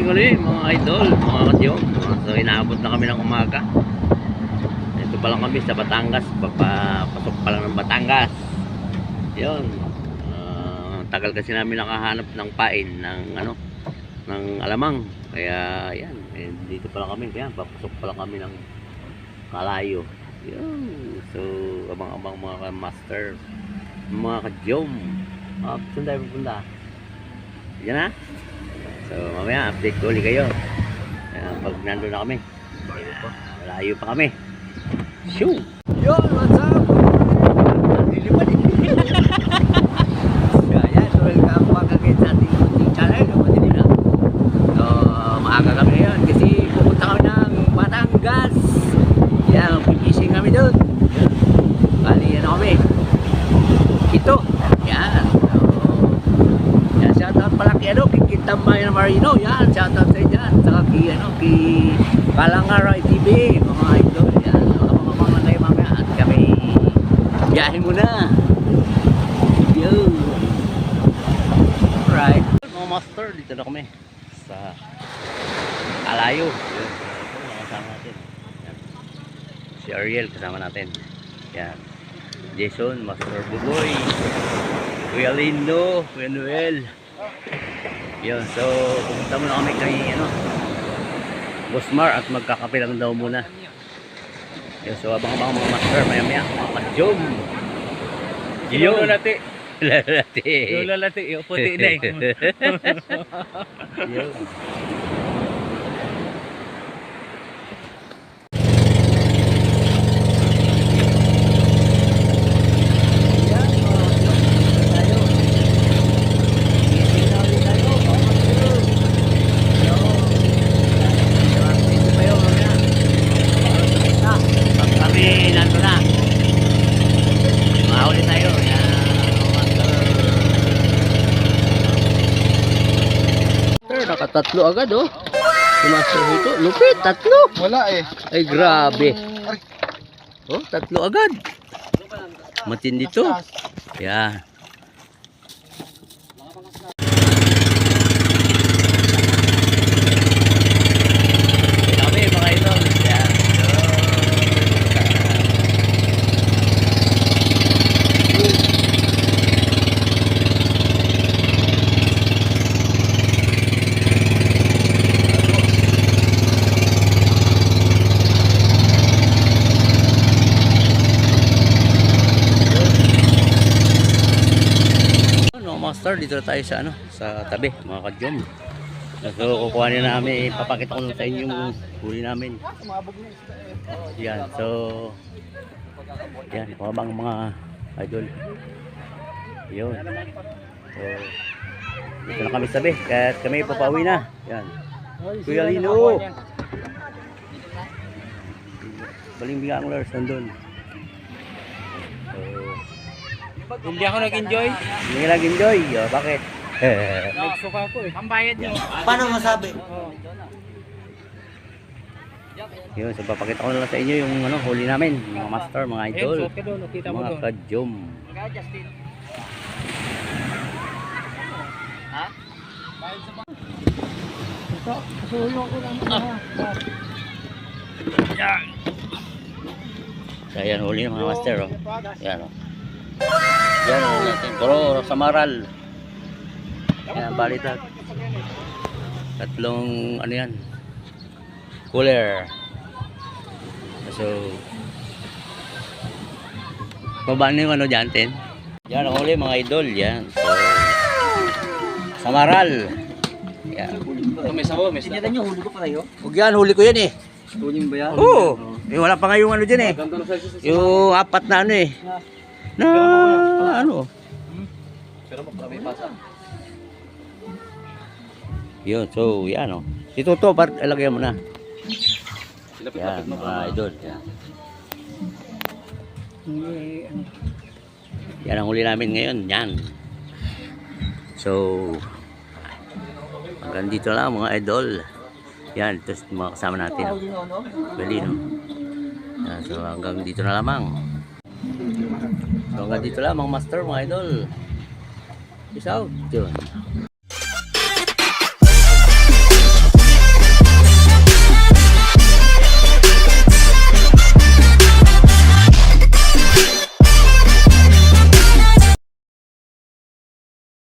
morning ulit mga idol, mga kasyong. So inaabot na kami ng umaga. Ito pa lang kami sa Batangas. Papasok pa lang ng Batangas. Yun. Tagal kasi namin nakahanap ng pain ng ng alamang. Kaya yan, dito pa lang kami. Kaya papasok pa lang kami ng Kalayo. Yun. So abang-abang mga master, mga kadyom. Saan tayo pupunta? Yan na. So mamaya update ko ulit kayo pag nandun na kami. Malayo pa kami. Shoo! Yo, what's up? Lilipad din. Yan, so welcome back again sa ating YouTube channel. So maaga kami ngayon kasi pupunta kami ng Batangas. Yan, fishing kami doon. Bali ano kami, ito. Yan. Yan, shoutout pala kay Kitambay na Marino. Yan, shoutout sa dyan. Saka kay Kalangaray TV, mga idol. Yan, so mga tayo mamaya at kami biyahin muna. Yo. Alright, mga master, dito na kami sa Kalayo. Yan, ito kasama natin. Yan. Si Ariel kasama natin. Yan, Jason, Master Buboy, Kuya Lindo, Kuya Noel. Yun, so pupunta muna kami kay Bosmar at magkakape lang daw muna. Yun, so abang-abang mga master, maya-maya mga kadyom. Yung lalati. Lalati. Yung lalati, yung puti na yun. Yun. Nakatatlo agad oh. Sumasaw ito. Lupit, tatlo. Wala eh. Ay grabe. Oh, tatlo agad. Matindi to. Yan. Kami mga idol. Yan. Master, dito tayo sa sa tabi mga kadyom. So kukuha na namin, ipapakita ko lang sa inyo yung huli namin. Yan, so yan, pabang mga idol. Yun. So dito na kami sa tabi, kaya kami papauwi na. Yan, Kuya Lino, baling bigang lars nandun. Hindi ako nag-enjoy. Hindi ka nag-enjoy? Oh, bakit? Nagsuka ako eh. Ang bayad niyo. Paano masabi? Yun, so papakita ko na lang sa inyo yung huli namin, mga master, mga idol, Ayun, doon, nakita mo mga doon. kadyom. Ha? Kasuyo ko lang. Yan. So yan, huli ng mga master. Oh. Yan, oh. Yan, huli natin. Pero sa maral. Yan, balitat. Tatlong, yan, cooler. So, babaan yung dyan, Ten. Yan, ang huli mga idol. Yan, so, sa maral. Yan. May sabaw, may Sinira niyo, huli ko pa kayo? Huwag yan, huli ko yan eh. Huli mo ba yan? Oo. Wala pa nga yung dyan eh. Yung apat na eh. Na Pero marami pasa. Yun, so yan o. Si Toto, ilagay mo na. Yan, mga idol. Yan. Yan ang huli namin ngayon. Yan. So, hanggang dito lang mga idol. Yan, ito mga kasama natin. Belino. Yan, so hanggang dito na lamang. So hanggang dito lang mga master, mga idol. Peace out. Yun.